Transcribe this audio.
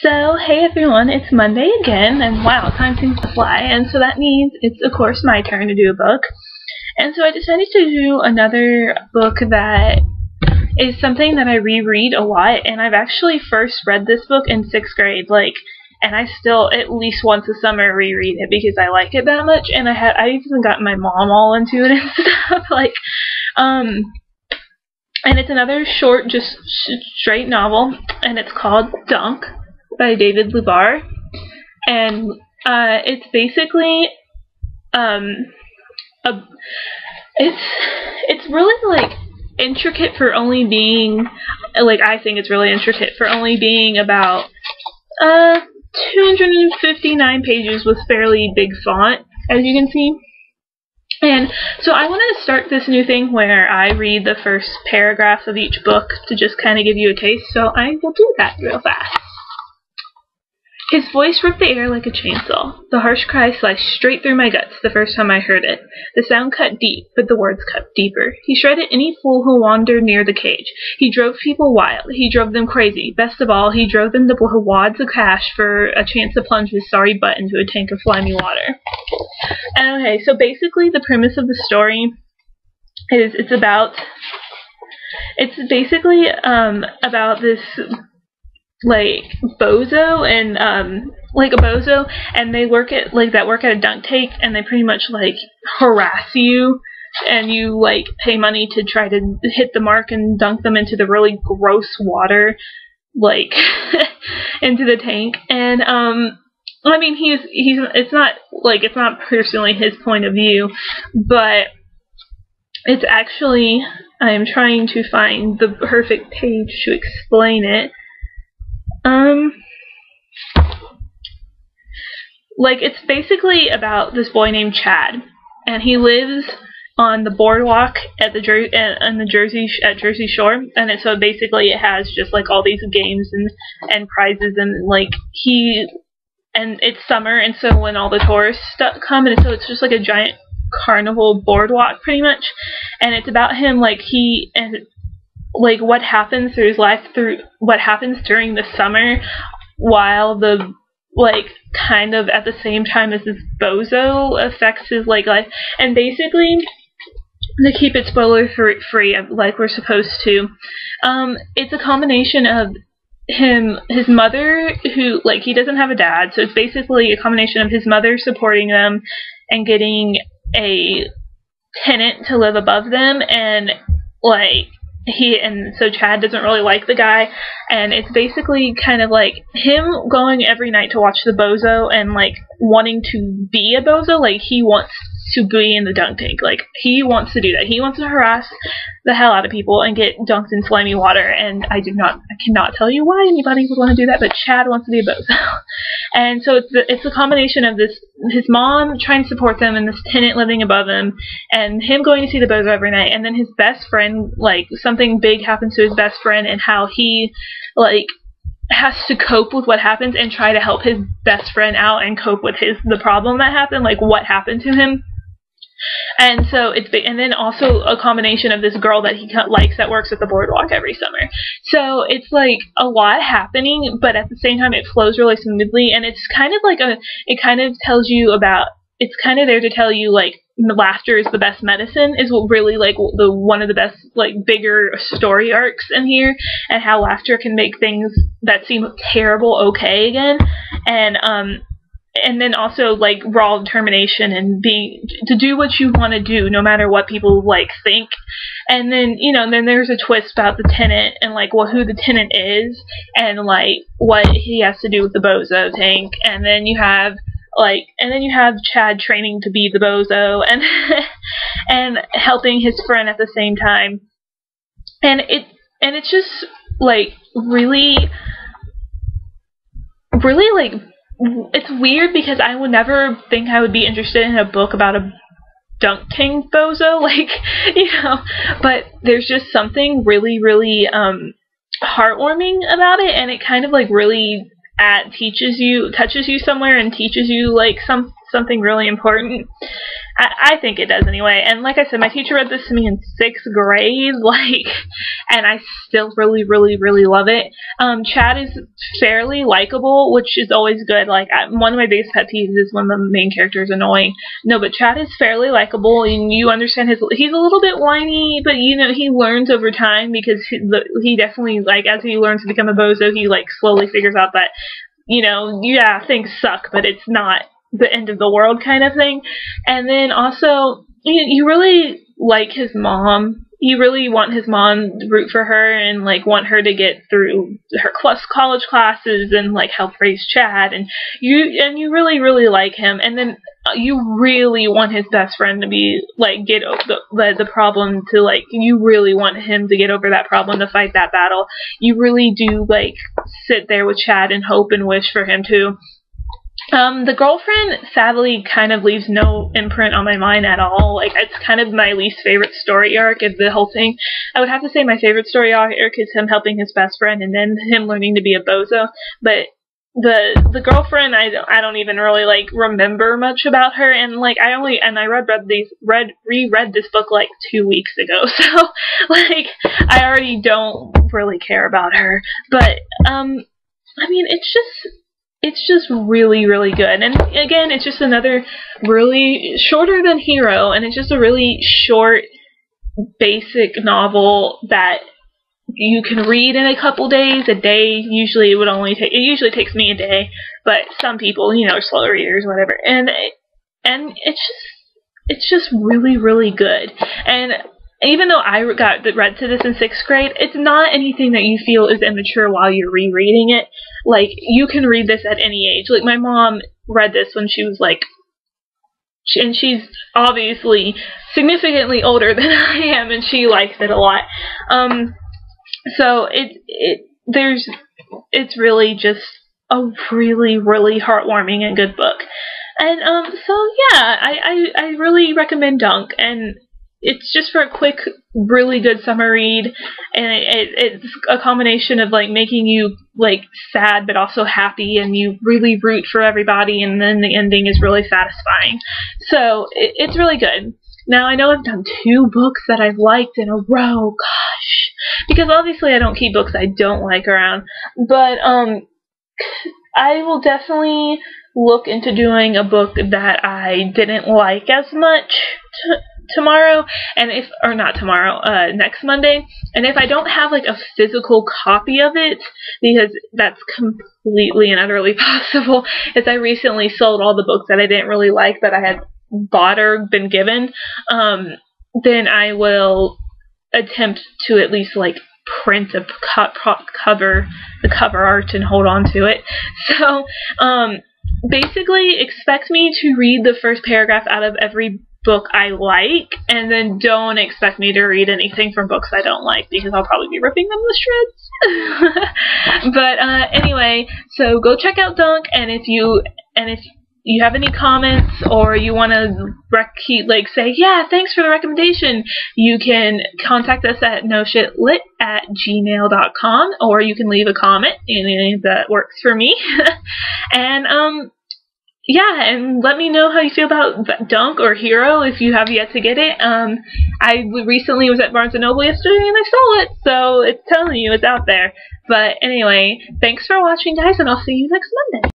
So, hey everyone, it's Monday again, and wow, time seems to fly, and so that means it's, of course, my turn to do a book. And so I decided to do another book that is something that I reread a lot, and I've actually first read this book in 6th grade, and I still, at least once a summer, reread it because I like it that much, and I even got my mom all into it and stuff, and it's another short, just straight novel, and it's called Dunk by David Lubar, and it's basically it's really intricate for only being I think it's really intricate for only being about 259 pages with fairly big font, as you can see. And so I wanted to start this new thing where I read the first paragraph of each book to just kind of give you a taste, so I will do that real fast. His voice ripped the air like a chainsaw. The harsh cry sliced straight through my guts the first time I heard it. The sound cut deep, but the words cut deeper. He shredded any fool who wandered near the cage. He drove people wild. He drove them crazy. Best of all, he drove them to blow wads of cash for a chance to plunge his sorry butt into a tank of slimy water. And okay, so basically the premise of the story is it's basically about this bozo and a bozo, and they work at a dunk tank, and they pretty much harass you, and you pay money to try to hit the mark and dunk them into the really gross water into the tank. And I mean, it's not personally his point of view, but it's actually, I am trying to find the perfect page to explain it. It's basically about this boy named Chad, and he lives on the boardwalk at Jersey Shore, and so basically it has just all these games and prizes, and and it's summer, and so when all the tourists come, and so it's just a giant carnival boardwalk pretty much, and it's about him what happens through his life, what happens during the summer, while the kind of at the same time as this bozo affects his life. And basically, to keep it spoiler free like we're supposed to, it's a combination of his mother, who he doesn't have a dad, so it's basically a combination of his mother supporting them and getting a tenant to live above them, and so Chad doesn't really like the guy, and it's basically kind of him going every night to watch the bozo and wanting to be a bozo. He wants to be in the dunk tank. He wants to do that. He wants to harass the hell out of people and get dunked in slimy water, and I cannot tell you why anybody would want to do that, but Chad wants to be a bozo. And so it's a combination of his mom trying to support them, and this tenant living above him, and him going to see the bozo every night, and then his best friend, something big happens to his best friend, and how he has to cope with what happens and try to help his best friend out and cope with the problem that happened, what happened to him. And so and then also a combination of this girl that he likes that works at the boardwalk every summer. So it's a lot happening, but at the same time it flows really smoothly, and it's kind of it kind of tells you about, it's kind of there to tell you laughter is the best medicine, is what really one of the best bigger story arcs in here, and how laughter can make things that seem terrible okay again. And then also raw determination and to do what you want to do no matter what people think. And then then there's a twist about the tenant and who the tenant is, and what he has to do with the bozo tank. And then you have Chad training to be the bozo and and helping his friend at the same time. And it's just really it's weird, because I would never think I would be interested in a book about a dunk tank bozo, but there's just something really, really heartwarming about it, and it kind of really touches you somewhere and teaches you something really important. I think it does anyway. And like I said, my teacher read this to me in 6th grade, and I still really, really, really love it. Chad is fairly likable, which is always good. One of my biggest pet peeves is when the main character is annoying. No, but Chad is fairly likable, and you understand he's a little bit whiny, but he learns over time, because he definitely, as he learns to become a bozo, he slowly figures out that, yeah, things suck, but it's not the end of the world kind of thing. And then also, you really like his mom. You really want his mom to root for her and want her to get through her college classes and help raise Chad, and you really, really like him. And then you really want his best friend to be get over the problem, to you really want him to get over that problem, to fight that battle. You really do sit there with Chad and hope and wish for him too. The girlfriend sadly kind of leaves no imprint on my mind at all. It's kind of my least favorite story arc of the whole thing. I would have to say my favorite story arc is him helping his best friend and then him learning to be a bozo. But the girlfriend, I don't even really remember much about her, and I reread this book 2 weeks ago, so I already don't really care about her. But I mean, it's just really, really good. And again, it's just another really shorter than Hero, and it's just a really short, basic novel that you can read in a couple days, a day. Usually it usually takes me a day, but some people, are slow readers, whatever. And it's just really, really good. And even though I read to this in 6th grade, it's not anything that you feel is immature while you're rereading it. You can read this at any age. My mom read this when she was and she's obviously significantly older than I am, and she likes it a lot. So it's really just a really, really heartwarming and good book. And so yeah, I really recommend Dunk, and it's just for a quick, really good summer read, and it's a combination of making you sad but also happy, and you really root for everybody, and then the ending is really satisfying. So it's really good. Now, I know I've done 2 books that I've liked in a row, gosh, because obviously I don't keep books I don't like around, but I will definitely look into doing a book that I didn't like as much tomorrow, next Monday. And if I don't have a physical copy of it, because that's completely and utterly possible, as I recently sold all the books that I didn't really like that I had bought or been given, then I will attempt to at least print the cover art and hold on to it. So basically expect me to read the first paragraph out of every book I like, and then don't expect me to read anything from books I don't like, because I'll probably be ripping them to shreds. But anyway, so go check out Dunk, and if you have any comments, or you want to say, yeah, thanks for the recommendation, you can contact us at noshitlit@gmail.com, or you can leave a comment, and that works for me. And yeah, and let me know how you feel about Dunk or Hero if you have yet to get it. I recently was at Barnes & Noble yesterday and I saw it, so it's telling you it's out there. But anyway, thanks for watching, guys, and I'll see you next Monday.